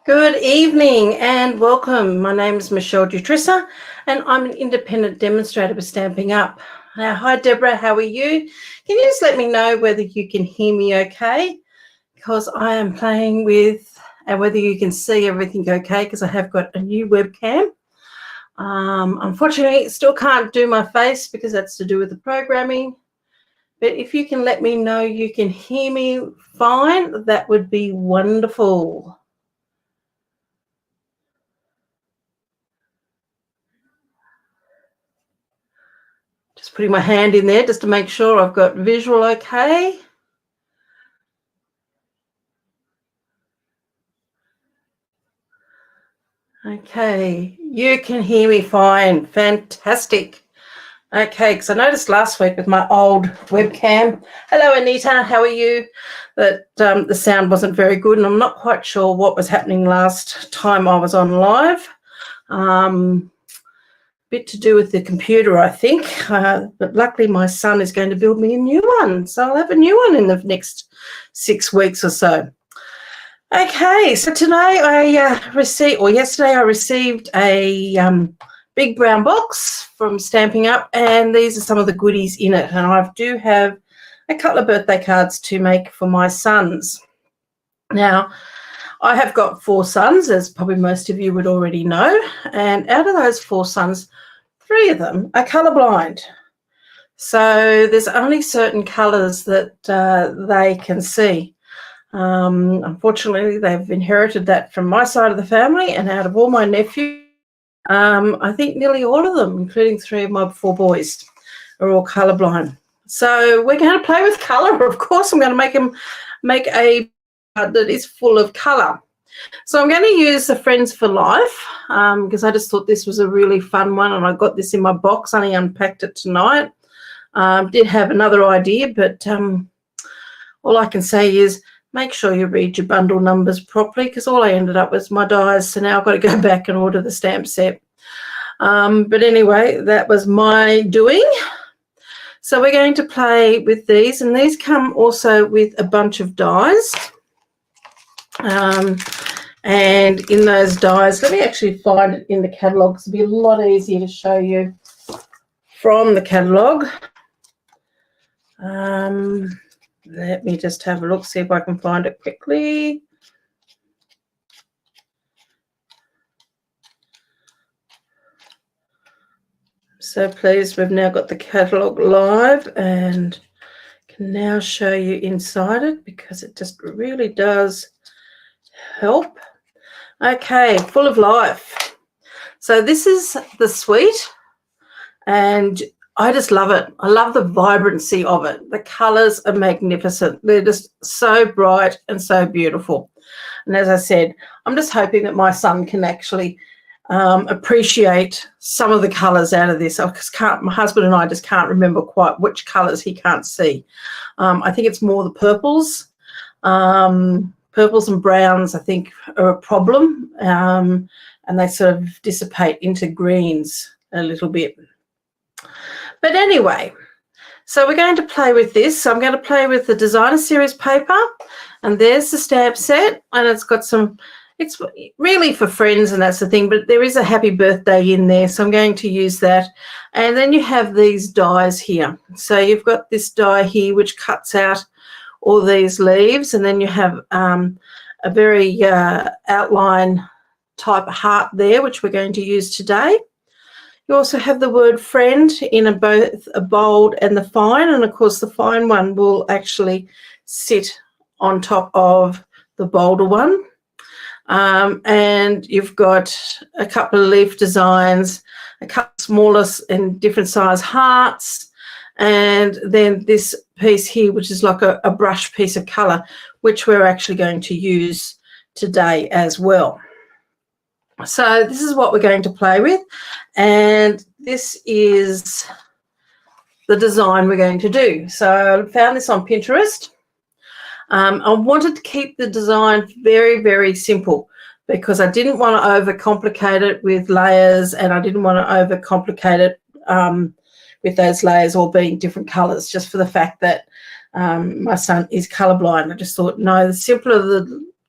Good evening and welcome. My name is Michelle Dutrissa and I'm an independent demonstrator with Stampin' Up. Hi Deborah, how are you? Can you just let me know whether you can hear me okay? Because I am playing with, and whether you can see everything okay, because I have got a new webcam. Unfortunately, still can't do my face because that's to do with the programming. But if you can let me know you can hear me fine, that would be wonderful. Just putting my hand in there just to make sure I've got visual okay. Okay, you can hear me fine. Fantastic. Okay, because I noticed last week with my old webcam, hello Anita, how are you? That the sound wasn't very good, and I'm not quite sure what was happening last time I was on live. Bit to do with the computer, I think, but luckily my son is going to build me a new one, so I'll have a new one in the next 6 weeks or so. Okay, so today yesterday I received a big brown box from Stampin' Up, and these are some of the goodies in it, and I do have a couple of birthday cards to make for my sons. Now, I have got 4 sons, as probably most of you would already know, and out of those 4 sons, 3 of them are colourblind. So there's only certain colours that they can see. Unfortunately, they've inherited that from my side of the family, and out of all my nephews, I think nearly all of them, including 3 of my 4 boys, are all colourblind. So we're going to play with colour. Of course, I'm going to make a that is full of colour. So I'm going to use the Friends for Life because I just thought this was a really fun one, and I got this in my box. I only unpacked it tonight. Did have another idea, but all I can say is make sure you read your bundle numbers properly, because all I ended up was my dies, so now I've got to go back and order the stamp set. But anyway, that was my doing. So we're going to play with these, and these come also with a bunch of dies. And in those dies, let me actually find it in the catalogue. It'll be a lot easier to show you from the catalogue. Let me just have a look, see if I can find it quickly. So please, we've now got the catalogue live and can now show you inside it, because it just really does help. Okay, Full of Life. So this is the suite, and I just love it. I love the vibrancy of it. The colours are magnificent. They're just so bright and so beautiful. And as I said, I'm just hoping that my son can actually appreciate some of the colours out of this. My husband and I just can't remember quite which colours he can't see. I think it's more the purples. Purples and browns, I think, are a problem, and they sort of dissipate into greens a little bit. But anyway, so we're going to play with this. So I'm going to play with the Designer Series paper, and there's the stamp set, and it's got some, it's really for friends and that's the thing, but there is a happy birthday in there, so I'm going to use that. And then you have these dies here. So you've got this die here which cuts out all these leaves, and then you have a very outline type heart there, which we're going to use today. You also have the word friend in both a bold and the fine, and of course the fine one will actually sit on top of the bolder one. And you've got a couple of leaf designs, a couple smaller and different size hearts, and then this piece here, which is like a brush piece of colour, which we're actually going to use today as well. So this is what we're going to play with, and this is the design we're going to do. So I found this on Pinterest. I wanted to keep the design very, very simple, because I didn't want to overcomplicate it with layers, and I didn't want to overcomplicate it with those layers all being different colours, just for the fact that my son is colourblind. I just thought, no, the simpler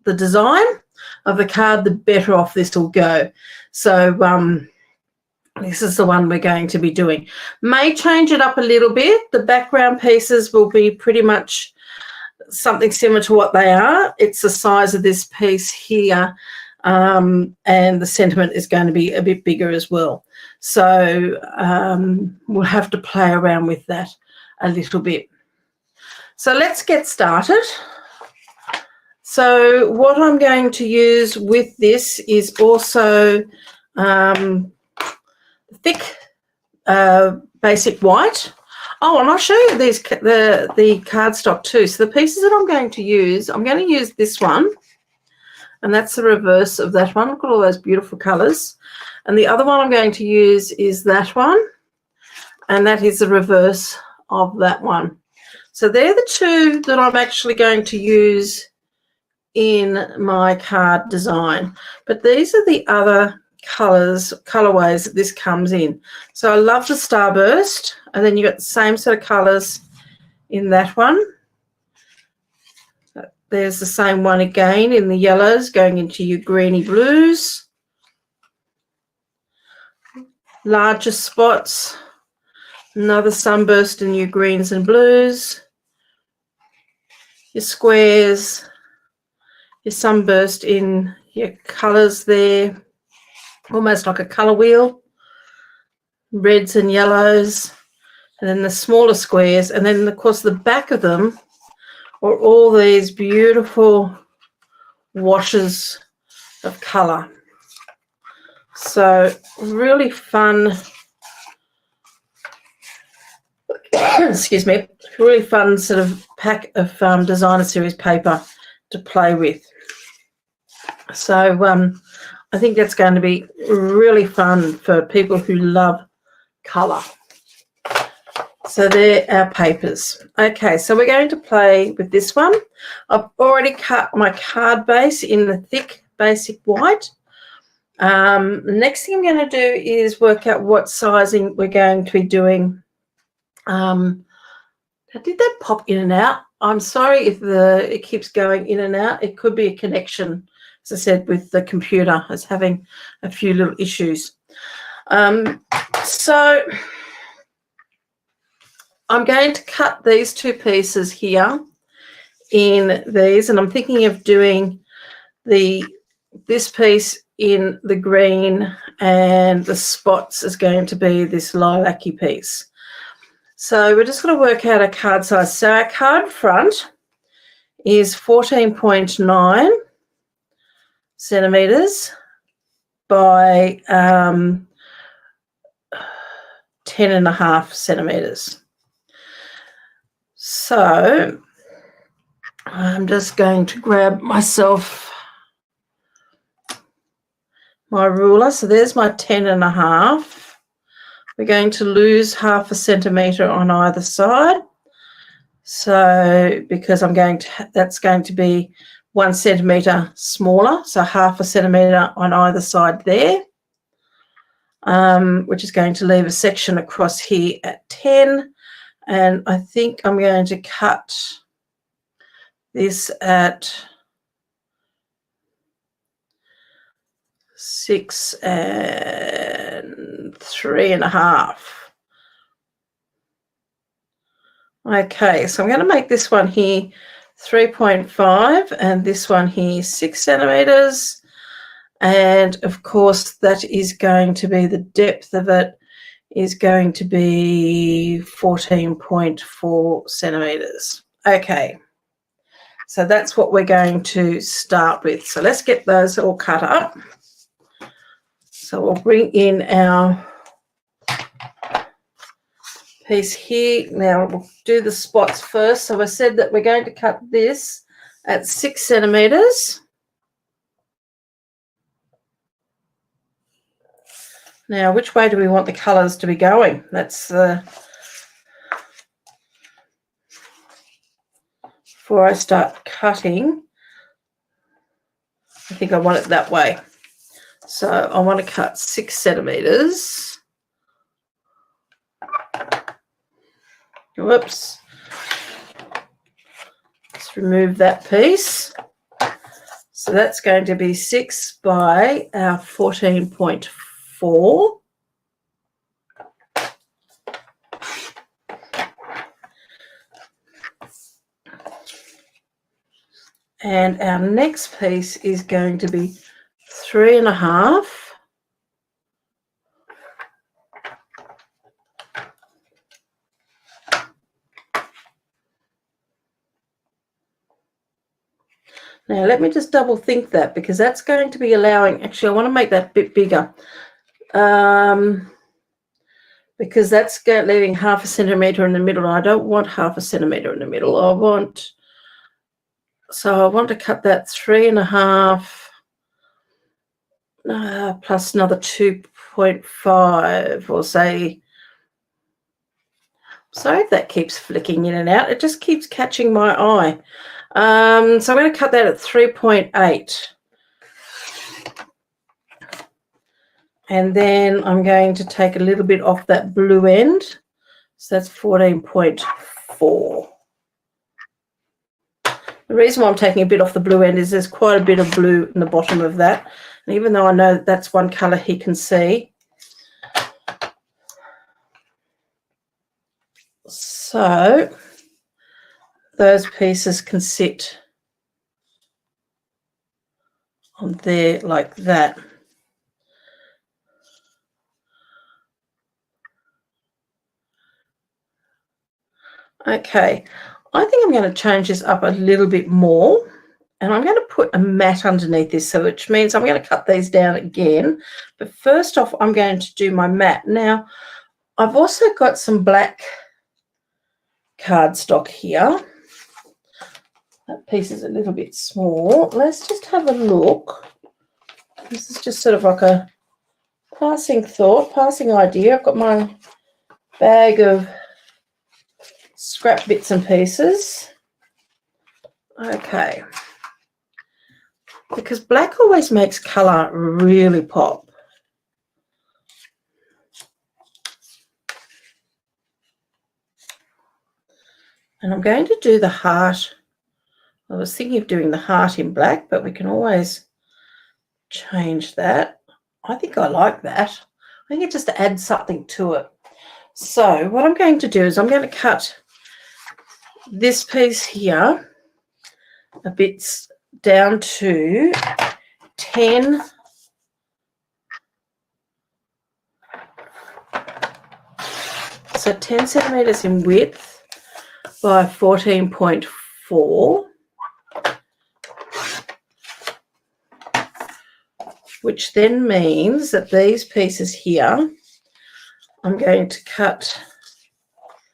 the design, of the card, the better off this will go. So this is the one we're going to be doing. May change it up a little bit. The background pieces will be pretty much something similar to what they are. It's the size of this piece here, and the sentiment is going to be a bit bigger as well. So we'll have to play around with that a little bit. So let's get started. So what I'm going to use with this is also thick basic white. Oh, and I'll show you these the cardstock too. So the pieces that I'm going to use this one, and that's the reverse of that one. Look at all those beautiful colours. And the other one I'm going to use is that one, and that is the reverse of that one. So they're the two that I'm actually going to use in my card design. But these are the other colorways that this comes in. So I love the Starburst, and then you got the same set of colors in that one. There's the same one again in the yellows going into your greeny blues. Larger spots, another sunburst in your greens and blues. Your squares, your sunburst in your colors there, almost like a color wheel, reds and yellows, and then the smaller squares, and then of course the back of them are all these beautiful washes of color. So really fun, excuse me, really fun sort of pack of designer series paper to play with. So I think that's going to be really fun for people who love colour. So they're our papers. Okay, so we're going to play with this one. I've already cut my card base in the thick basic white. The next thing I'm going to do is work out what sizing we're going to be doing. Did that pop in and out? I'm sorry if it keeps going in and out. It could be a connection, as I said, with the computer. It's having a few little issues. So I'm going to cut these two pieces here in these, and I'm thinking of doing this piece in the green, and the spots is going to be this lilac-y piece. So we're just going to work out a card size. So our card front is 14.9 centimetres by 10.5 centimetres. So I'm just going to grab myself my ruler. So there's my 10.5. We're going to lose 0.5 centimetre on either side. So because that's going to be 1 centimetre smaller, so 0.5 centimetre on either side there, which is going to leave a section across here at 10. And I think I'm going to cut this at 6 and 3.5. Okay, so I'm going to make this one here 3.5 and this one here 6 centimetres. And of course, that is going to be the depth of it is going to be 14.4 centimetres. Okay, so that's what we're going to start with. So let's get those all cut up. So we'll bring in our piece here. Now we'll do the spots first. So I said that we're going to cut this at 6 centimetres. Now, which way do we want the colours to be going? That's before I start cutting, I think I want it that way. So I want to cut 6 centimetres. Whoops. Let's remove that piece. So that's going to be 6 by our 14.4. And our next piece is going to be 3.5. Now, let me just double think that, because that's going to be allowing, actually, I want to make that a bit bigger, because that's leaving 0.5 centimetre in the middle. I don't want 0.5 centimetre in the middle. I want to cut that 3.5 plus another 2.5, or say, sorry if that keeps flicking in and out. It just keeps catching my eye. So I'm going to cut that at 3.8. And then I'm going to take a little bit off that blue end. So that's 14.4. The reason why I'm taking a bit off the blue end is there's quite a bit of blue in the bottom of that. And even though I know that that's one colour he can see. So those pieces can sit on there like that. Okay, I think I'm going to change this up a little bit more, and I'm going to put a mat underneath this, so which means I'm going to cut these down again. But first off, I'm going to do my mat. Now, I've also got some black cardstock here. That piece is a little bit small. Let's just have a look. This is just sort of like a passing thought, passing idea. I've got my bag of scrap bits and pieces. Okay. Because black always makes colour really pop. And I'm going to do the heart. I was thinking of doing the heart in black, but we can always change that. I think I like that. I think it just adds something to it. So what I'm going to do is I'm going to cut this piece here a bit down to 10. So 10 centimetres in width by 14.4. Which then means that these pieces here, I'm going to cut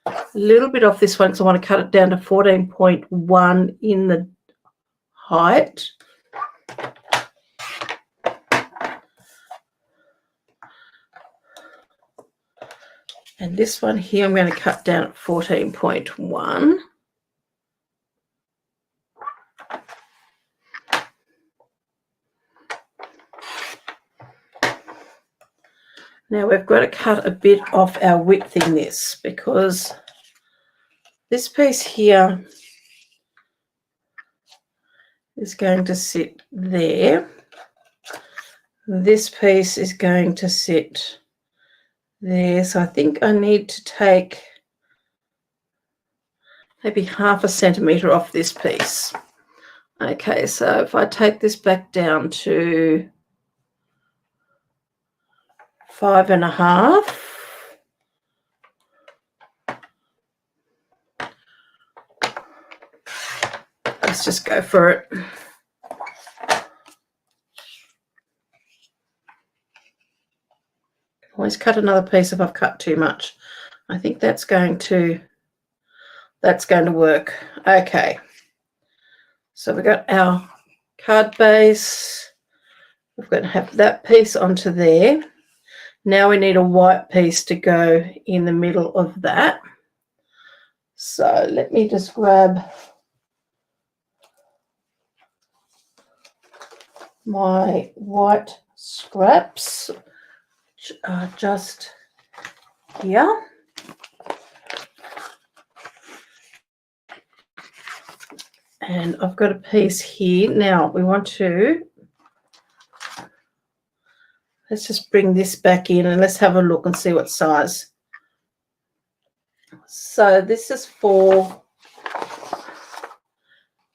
a little bit off this one, so I want to cut it down to 14.1 in the height. And this one here, I'm going to cut down at 14.1. Now we've got to cut a bit off our width in this, because this piece here is going to sit there. This piece is going to sit there. So I think I need to take maybe 0.5 centimetre off this piece. Okay, so if I take this back down to 5.5. Let's just go for it. Always cut another piece if I've cut too much. I think that's going to work. Okay. So we've got our card base. We're going to have that piece onto there. Now we need a white piece to go in the middle of that. So let me just grab my white scraps, which are just here. And I've got a piece here. Now we want to, let's just bring this back in and let's have a look and see what size. So this is for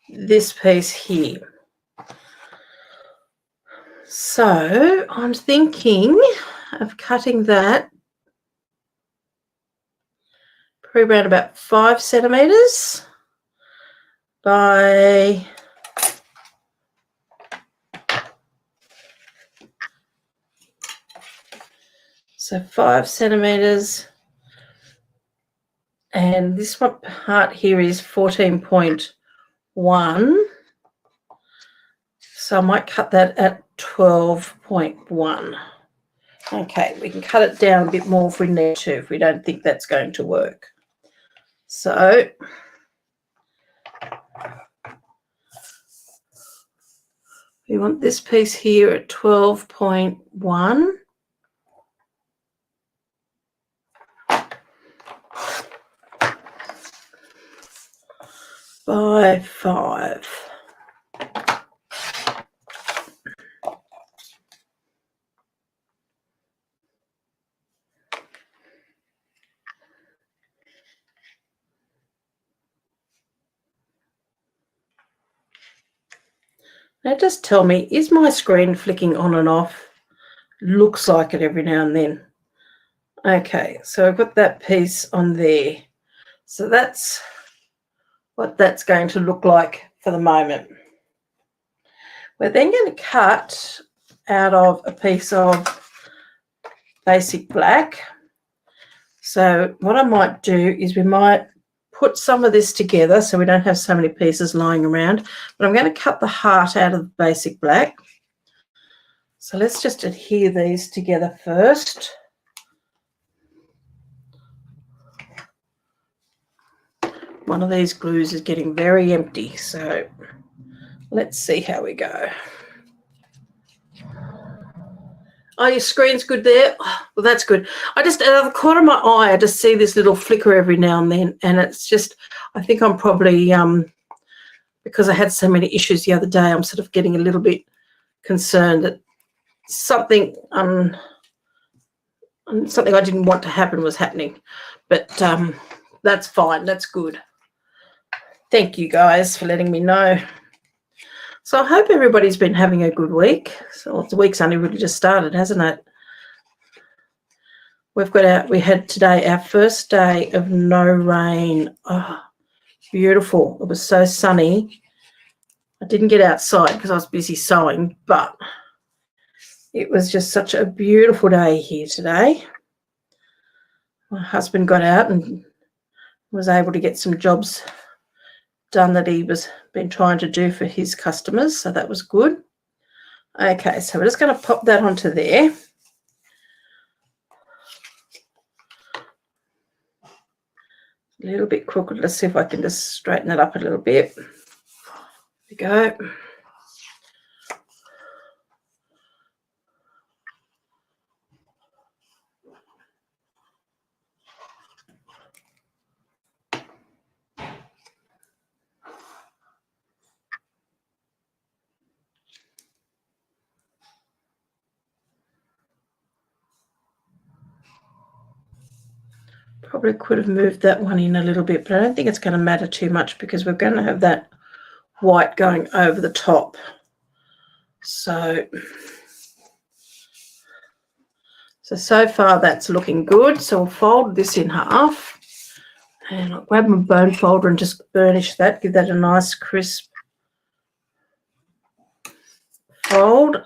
this piece here. So I'm thinking of cutting that probably around about 5 centimeters by 5 centimeters, and this one part here is 14.1, so I might cut that at 12.1. Okay, we can cut it down a bit more if we need to, if we don't think that's going to work. So we want this piece here at 12.1. by 5. Now just tell me, is my screen flicking on and off? Looks like it every now and then. Okay, so I've got that piece on there. So that's what that's going to look like for the moment. We're then going to cut out of a piece of basic black. So what I might do is we might put some of this together so we don't have so many pieces lying around. But I'm going to cut the heart out of the basic black. So let's just adhere these together first. One of these glues is getting very empty, so let's see how we go. Oh, your screen's good there? Oh, well, that's good. I just, out of the corner of my eye, I just see this little flicker every now and then, and it's just, I think I'm probably, because I had so many issues the other day, I'm sort of getting a little bit concerned that something something I didn't want to happen was happening. But that's fine. That's good. Thank you guys for letting me know. So I hope everybody's been having a good week. So the week's only really just started, hasn't it? We had today our first day of no rain. Oh, beautiful. It was so sunny. I didn't get outside because I was busy sewing, but it was just such a beautiful day here today. My husband got out and was able to get some jobs done that he was been trying to do for his customers, so that was good. Okay, so we're just going to pop that onto there. A little bit crooked. Let's see if I can just straighten it up a little bit. There we go. Probably could have moved that one in a little bit, but I don't think it's going to matter too much because we're going to have that white going over the top. So far that's looking good. So we'll fold this in half, and I'll grab my bone folder and just burnish that, give that a nice crisp fold. A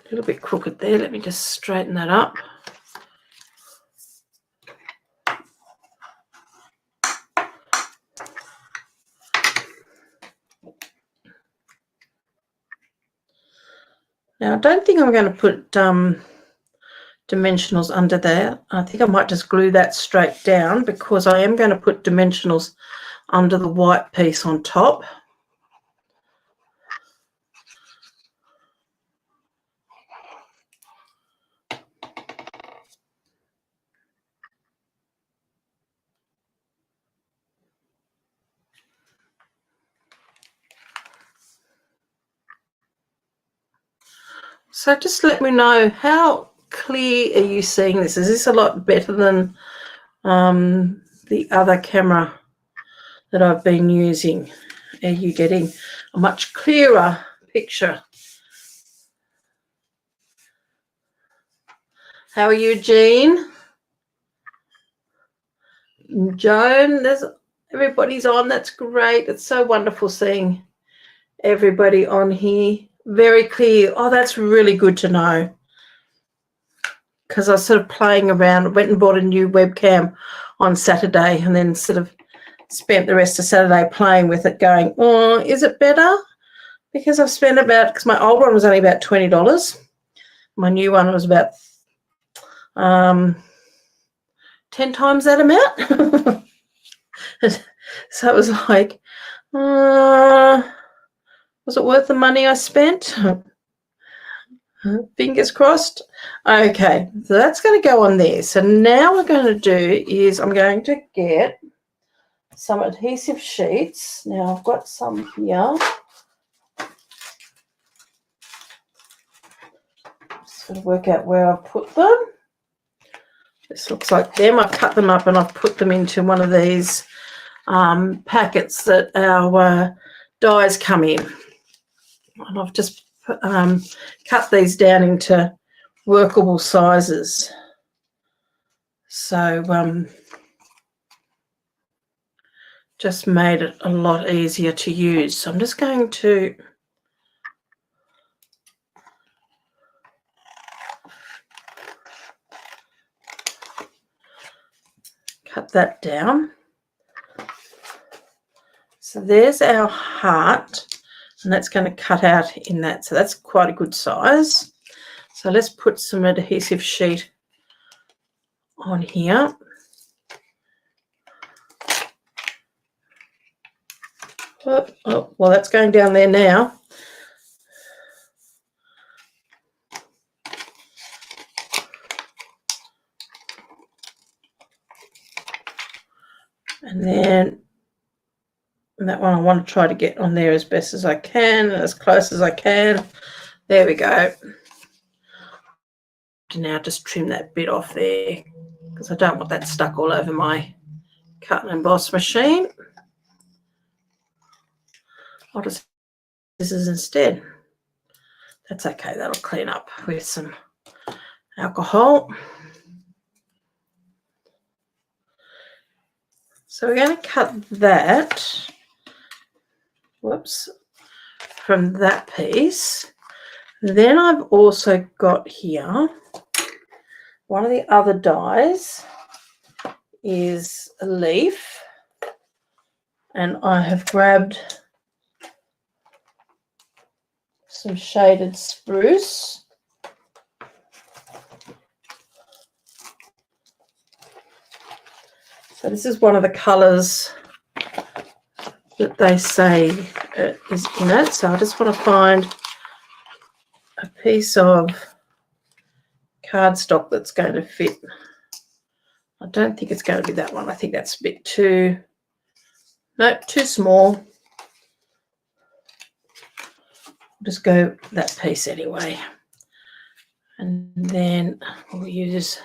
little bit crooked there. Let me just straighten that up. Now, I don't think I'm going to put dimensionals under there. I think I might just glue that straight down because I am going to put dimensionals under the white piece on top. So just let me know, how clear are you seeing this? Is this a lot better than the other camera that I've been using? Are you getting a much clearer picture? How are you, Jean? Joan, everybody's on. That's great. It's so wonderful seeing everybody on here. Very clear. Oh, that's really good to know, because I was sort of playing around. Went and bought a new webcam on Saturday and then sort of spent the rest of Saturday playing with it, going, oh, is it better? Because I've spent because my old one was only about $20. My new one was about 10 times that amount. So it was like, was it worth the money I spent? Fingers crossed. Okay, so that's going to go on there. So now what we're going to do is I'm going to get some adhesive sheets. Now I've got some here. Just got to work out where I've put them. This looks like them. I've cut them up and I've put them into one of these packets that our dyes come in. And I've just cut these down into workable sizes. So just made it a lot easier to use. So I'm just going to cut that down. So there's our heart, and that's going to cut out in that. So that's quite a good size. So let's put some adhesive sheet on here. Oh, well, that's going down there now. And then that one I want to try to get on there as best as I can, as close as I can. There we go. Now just trim that bit off there, because I don't want that stuck all over my cut and emboss machine. I'll just use scissors instead. That's okay. That'll clean up with some alcohol. So we're going to cut that, whoops, from that piece. Then I've also got here, one of the other dies is a leaf, and I have grabbed some shaded spruce. So this is one of the colours that they say is in it. So I just want to find a piece of cardstock that's going to fit. I don't think it's going to be that one. I think that's a bit too, nope, too small. I'll just go that piece anyway. And then we'll use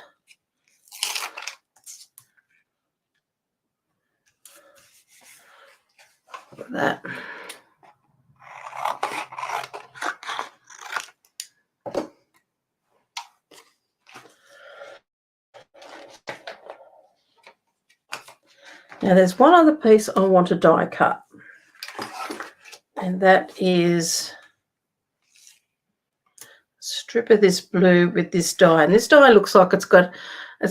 that. Now there's one other piece I want to die cut, and that is a strip of this blue with this dye. And this dye looks like it's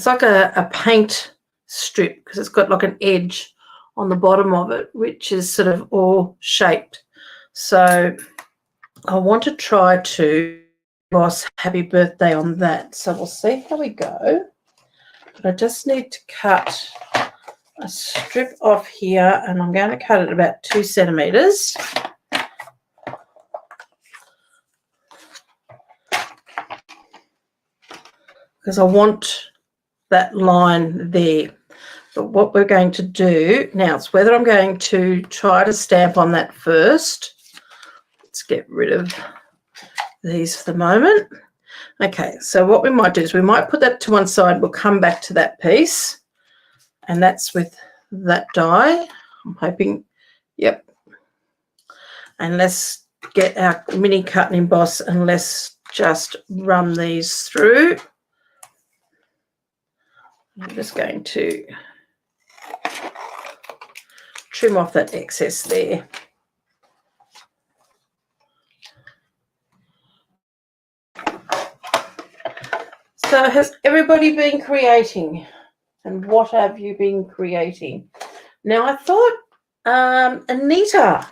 like a paint strip, because it's got like an edge on the bottom of it, which is sort of all shaped. So I want to try to emboss happy birthday on that. So we'll see how we go. But I just need to cut a strip off here, and I'm going to cut it about 2 centimetres. Because I want that line there. But what we're going to do now is whether I'm going to try to stamp on that first. Let's get rid of these for the moment. Okay, so what we might do is we might put that to one side. We'll come back to that piece, and that's with that die. I'm hoping, yep. And let's get our mini cut and emboss, and let's just run these through. I'm just going to trim off that excess there. So has everybody been creating? And what have you been creating? Now, I thought, Anita,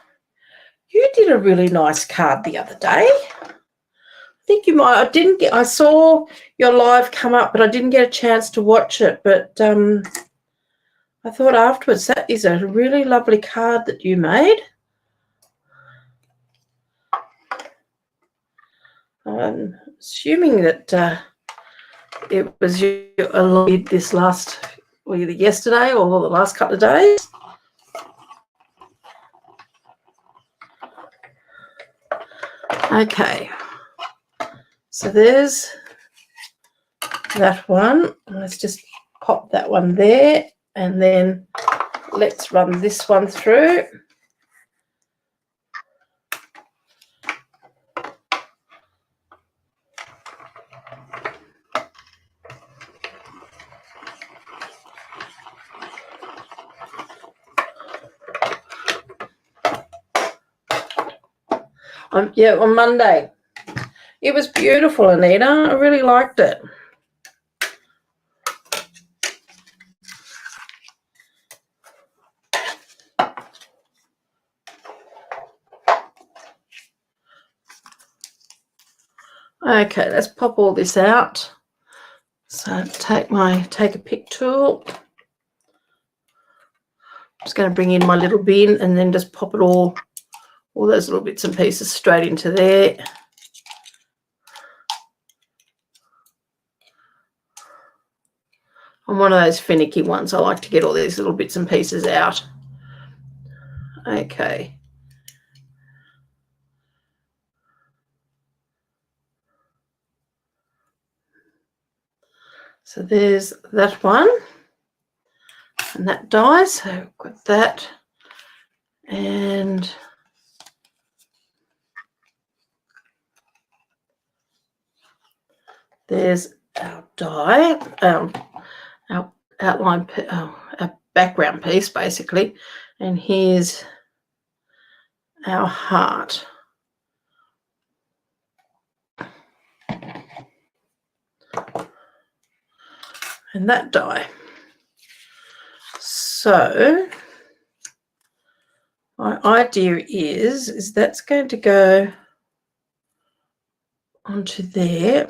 you did a really nice card the other day. I think you might. I saw your live come up, but I didn't get a chance to watch it. But I thought afterwards, that is a really lovely card that you made. I'm assuming that it was you this last, or either yesterday or the last couple of days. Okay, so there's that one. Let's just pop that one there, and then let's run this one through. Yeah, on Monday. It was beautiful, Anita. I really liked it. Okay, let's pop all this out. So take a pick tool. I'm just going to bring in my little bin and then just pop it all those little bits and pieces straight into there. I'm one of those finicky ones. I like to get all these little bits and pieces out. Okay. So there's that one. And that die. So I've got that. And there's our die, our outline, our background piece, basically. And here's our heart. And that die. So my idea is that's going to go onto there.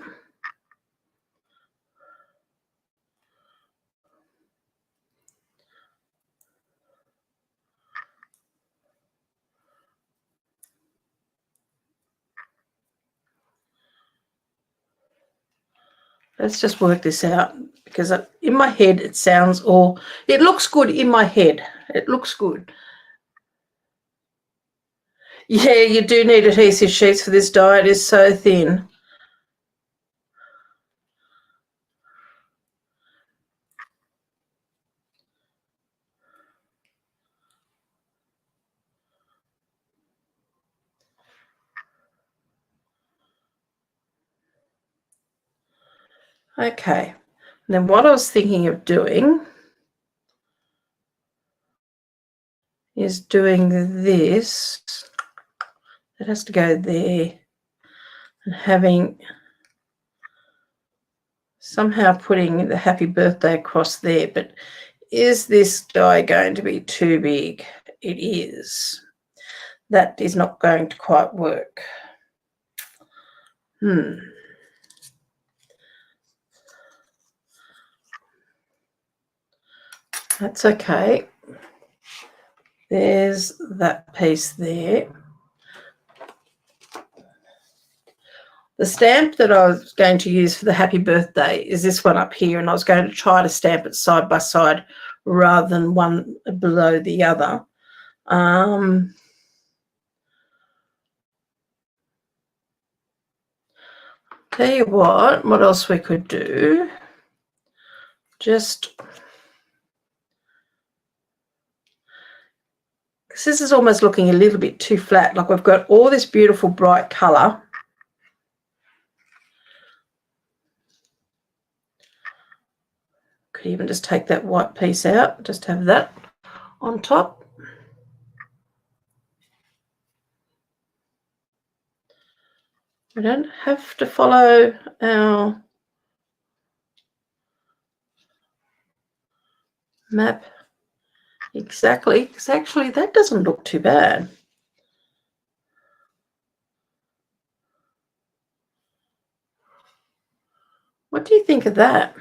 Let's just work this out, because in my head it sounds, or it looks good in my head. It looks good. Yeah, you do need adhesive sheets for this die. It is so thin. Okay. And then what I was thinking of doing is doing this. It has to go there, and having somehow putting the happy birthday across there. But is this die going to be too big? It is. That is not going to quite work. That's okay. There's that piece there. The stamp that I was going to use for the happy birthday is this one up here, and I was going to try to stamp it side by side rather than one below the other. Tell you what else we could do? Just, because this is almost looking a little bit too flat, like we've got all this beautiful bright colour. Could even just take that white piece out, just have that on top. We don't have to follow our map exactly, because actually that doesn't look too bad. What do you think of that?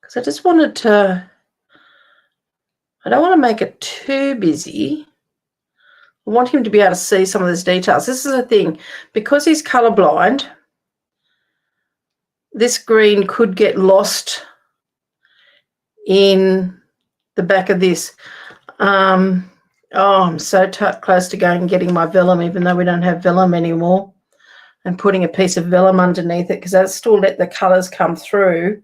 Because I just wanted to, I don't want to make it too busy. I want him to be able to see some of those details. This is the thing, because he's colourblind, this green could get lost in the back of this. Oh, I'm so close to going and getting my vellum, even though we don't have vellum anymore, and putting a piece of vellum underneath it, because that'll still let the colours come through,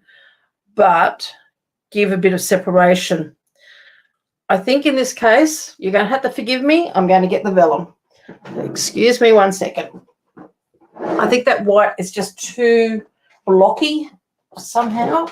but give a bit of separation. I think in this case, you're going to have to forgive me. I'm going to get the vellum. Excuse me 1 second. I think that white is just too blocky somehow.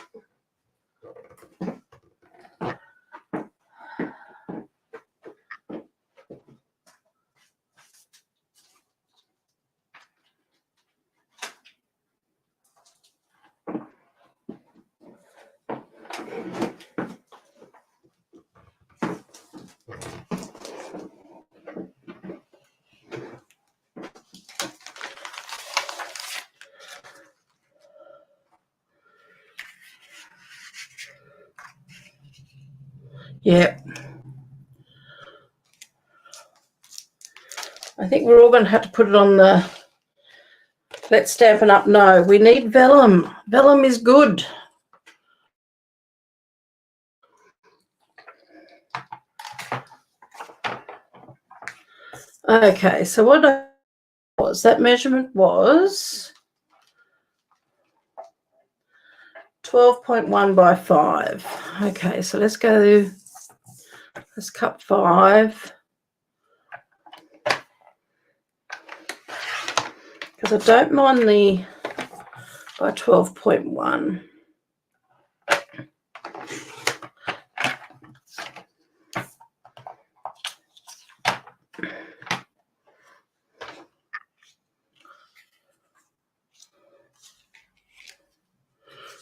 Yeah. I think we're all going to have to put it on the Let's Stampin' Up. No, we need vellum. Vellum is good. Okay, so what was that measurement was 12.1 by 5. Okay, so let's cut 5. Because I don't mind the by 12.1.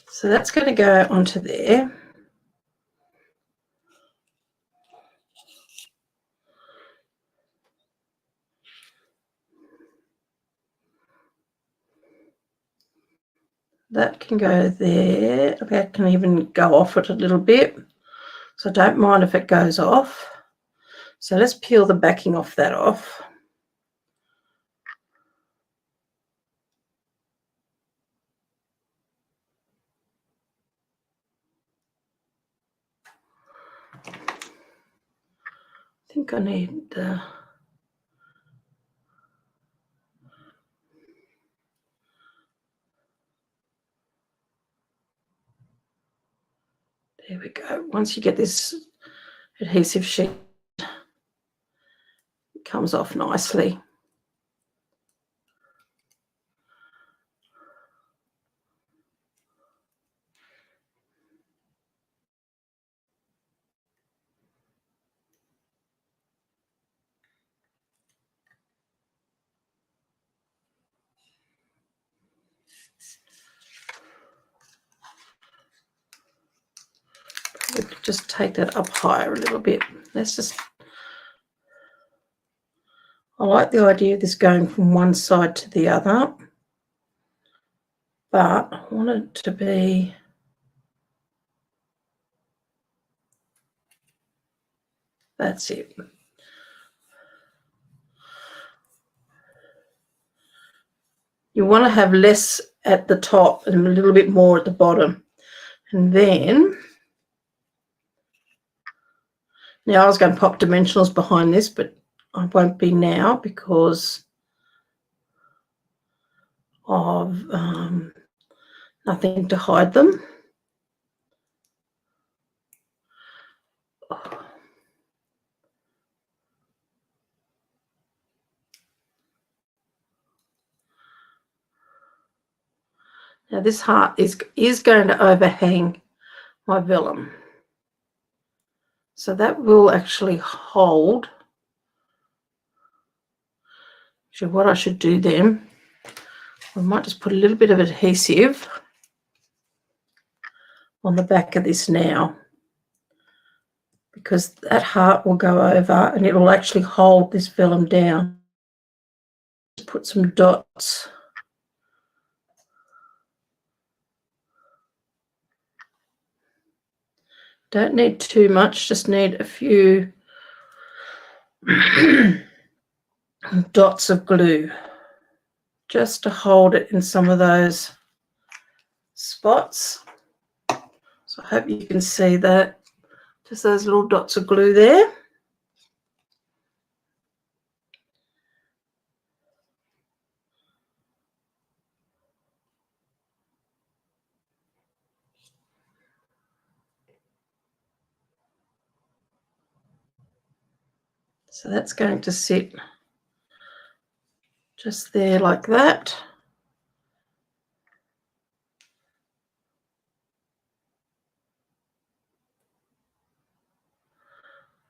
So that's going to go onto there. That can go there. That can even go off it a little bit. So I don't mind if it goes off. So let's peel the backing off that off. I think I need the... There we go. Once you get this adhesive sheet, it comes off nicely. Just take that up higher a little bit. Let's just... I like the idea of this going from one side to the other, but I want it to be... That's it. You want to have less at the top and a little bit more at the bottom. And then Now I was going to pop dimensionals behind this, but I won't be now because of nothing to hide them. Now this heart is going to overhang my vellum. So that will actually hold. Actually, what I should do then, I might just put a little bit of adhesive on the back of this now, because that heart will go over and it will actually hold this vellum down. Just put some dots. Don't need too much, just need a few dots of glue just to hold it in some of those spots. So I hope you can see that, just those little dots of glue there. So that's going to sit just there like that.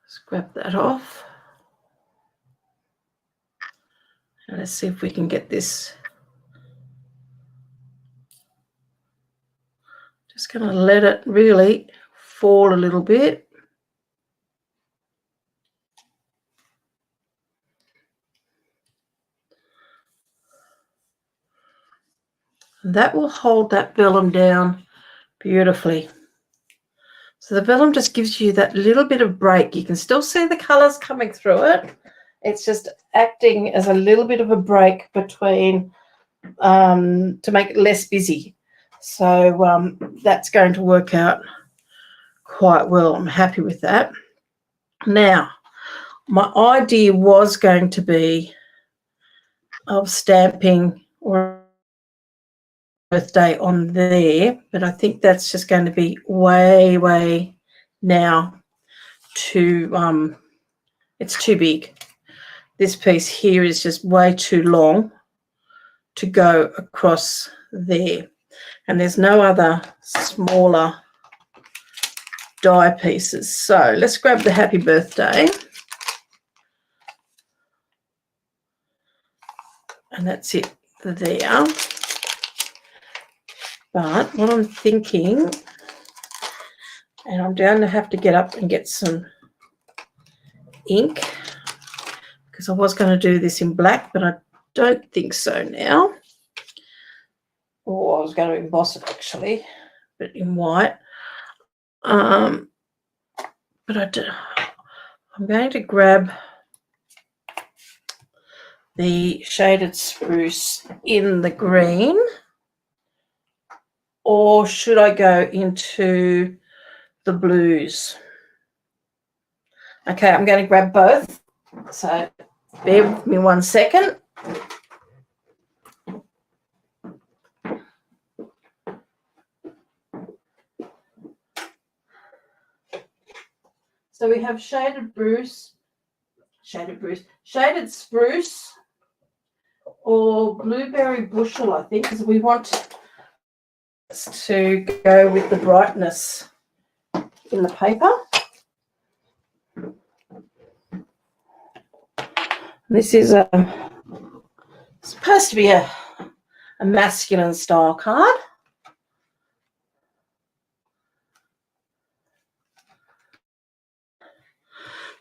Let's grab that off. And let's see if we can get this. Just going to let it really fall a little bit. And that will hold that vellum down beautifully. So the vellum just gives you that little bit of break. You can still see the colours coming through it. It's just acting as a little bit of a break between to make it less busy. So that's going to work out quite well. I'm happy with that. Now, my idea was going to be of stamping or birthday on there, but I think that's just going to be way now too, it's too big. This piece here is just way too long to go across there. And there's no other smaller die pieces. So let's grab the happy birthday. And that's it there. But what I'm thinking, and I'm going to have to get up and get some ink, because I was going to do this in black, but I don't think so now. Or I was going to emboss it actually, but in white. But I'm going to grab the shaded spruce in the green, or should I go into the blues? Okay, I'm going to grab both. So bear with me 1 second. So we have shaded spruce, or blueberry bushel, I think, because we want to go with the brightness in the paper. This is supposed to be a masculine style card.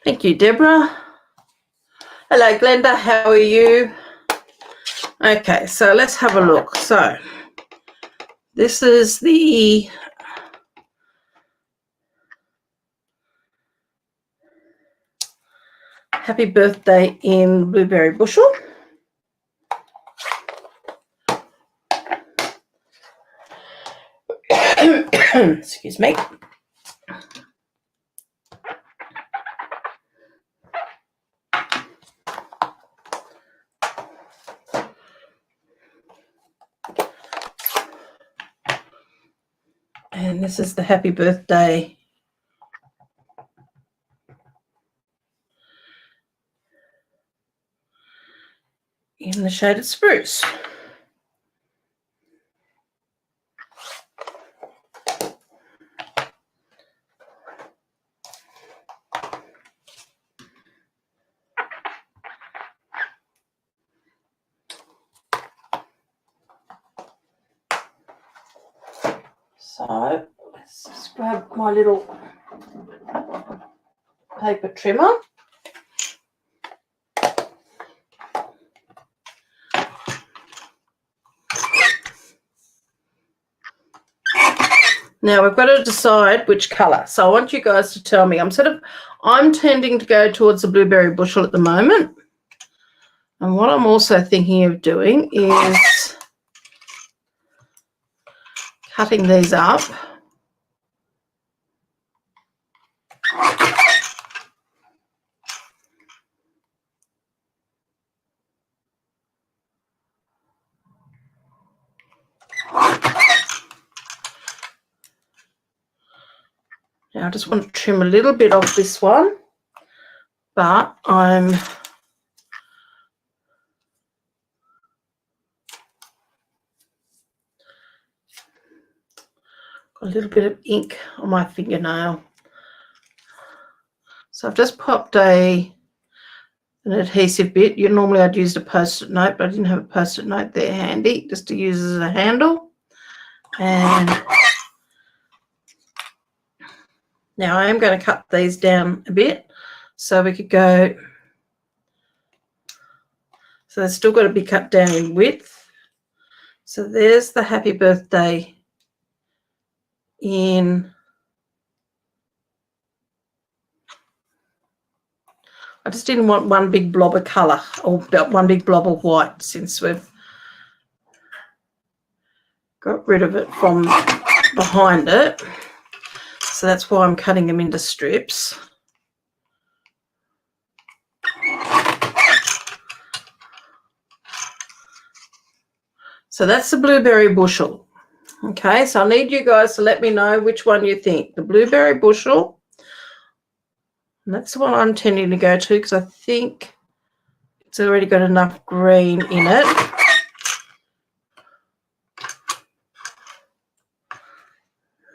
Thank you, Deborah. Hello, Glenda. How are you? Okay, so let's have a look. So this is the happy birthday in blueberry bushel. Excuse me. And this is the happy birthday in the shaded spruce. So let's just grab my little paper trimmer. Now we've got to decide which colour. So I want you guys to tell me. I'm tending to go towards the blueberry bushel at the moment. And what I'm also thinking of doing is cutting these up. Now I just want to trim a little bit off this one, but I'm got a little bit of ink on my fingernail. So I've just popped an adhesive bit. Normally I'd used a post-it note, but I didn't have a post-it note there handy just to use as a handle. And now I am going to cut these down a bit so we could go. So they've still got to be cut down in width. So there's the happy birthday in. I just didn't want one big blob of colour or one big blob of white since we've got rid of it from behind it. So that's why I'm cutting them into strips. So that's the blueberry bushel. Okay, so I need you guys to let me know which one you think. The blueberry bushel. And that's the one I'm tending to go to because I think it's already got enough green in it.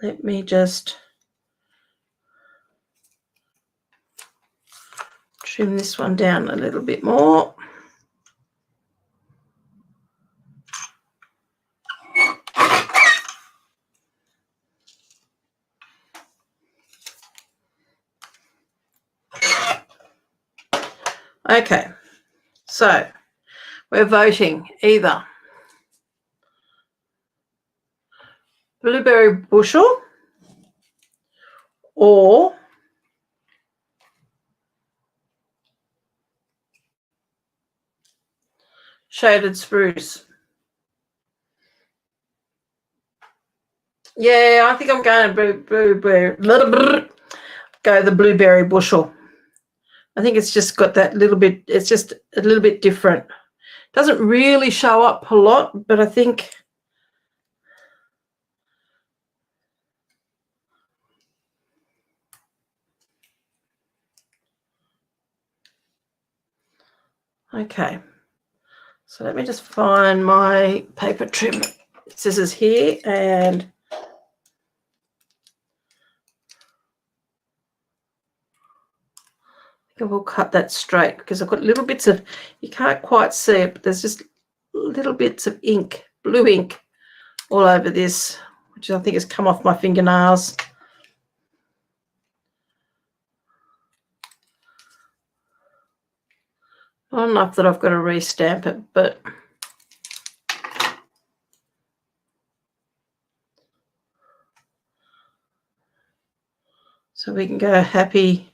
Let me just trim this one down a little bit more. Okay, so we're voting either blueberry bushel or shaded spruce. Yeah, I think I'm going to go the blueberry bushel. I think it's just got that little bit, it's just a little bit different. Doesn't really show up a lot, but I think okay. So let me just find my paper trim scissors here and we'll cut that straight because I've got little bits of, you can't quite see it, but there's just little bits of ink, blue ink all over this, which I think has come off my fingernails. Not enough that I've got to re-stamp it, but so we can go happy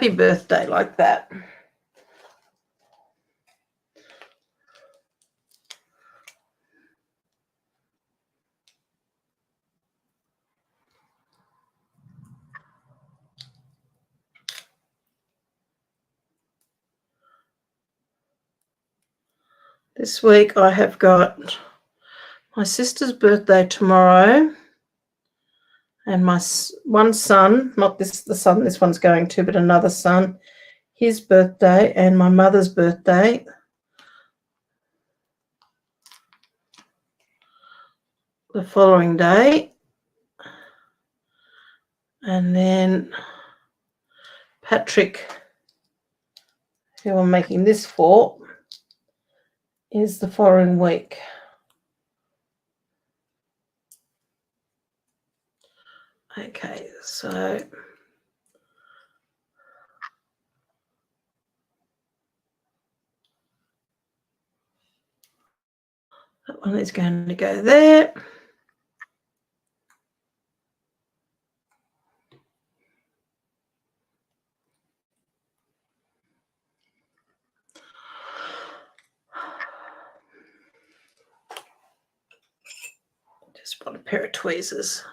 birthday like that. This week I have got my sister's birthday tomorrow, and my one son, not the son this one's going to, but another son, his birthday, and my mother's birthday the following day. And then Patrick, who I'm making this for, is the following week. Okay, so that one is going to go there. Just want a pair of tweezers.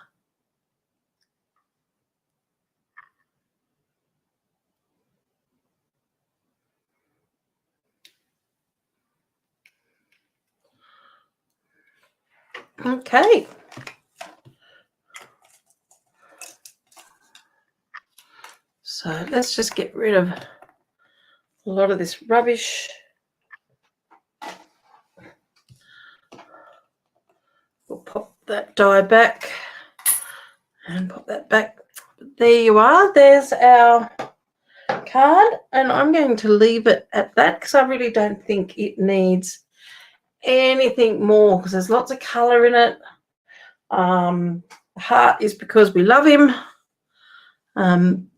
Okay. So let's just get rid of a lot of this rubbish. We'll pop that die back and pop that back. There you are. There's our card, and I'm going to leave it at that because I really don't think it needs anything more because there's lots of colour in it. Heart is because we love him. And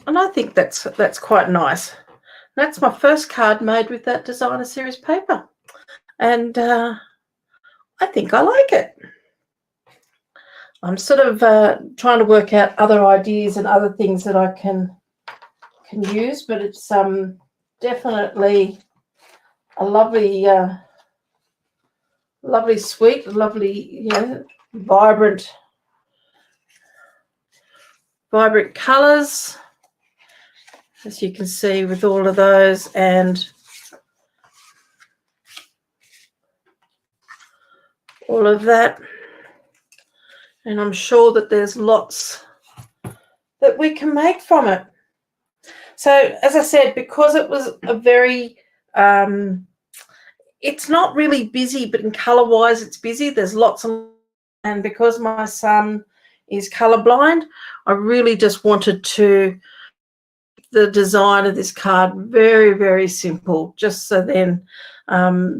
I think that's quite nice. That's my first card made with that designer series paper, and I think I like it. I'm sort of trying to work out other ideas and other things that I can use, but it's definitely a lovely, lovely sweet, lovely, vibrant colours, as you can see with all of those, and all of that. And I'm sure that there's lots that we can make from it. So, as I said, because it was a very, it's not really busy, but in colour-wise it's busy. There's lots of, and because my son is colourblind, I really just wanted to, the design of this card very, very simple, just so then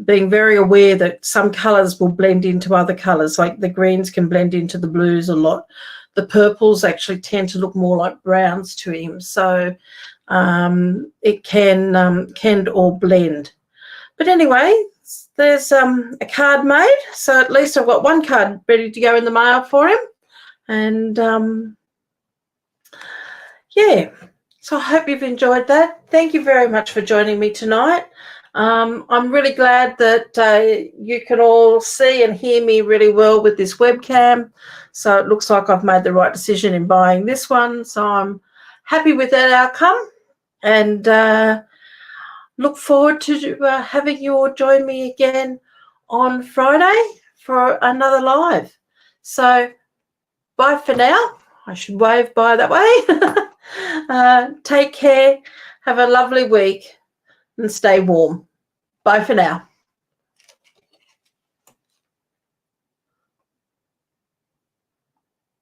being very aware that some colours will blend into other colours, like the greens can blend into the blues a lot. The purples actually tend to look more like browns to him, so it can all blend. But anyway, there's a card made, so at least I've got one card ready to go in the mail for him. And yeah, so I hope you've enjoyed that. Thank you very much for joining me tonight. I'm really glad that you can all see and hear me really well with this webcam. So it looks like I've made the right decision in buying this one. So I'm happy with that outcome, and look forward to having you all join me again on Friday for another live. So bye for now. I should wave bye that way. Take care. Have a lovely week and stay warm. Bye for now.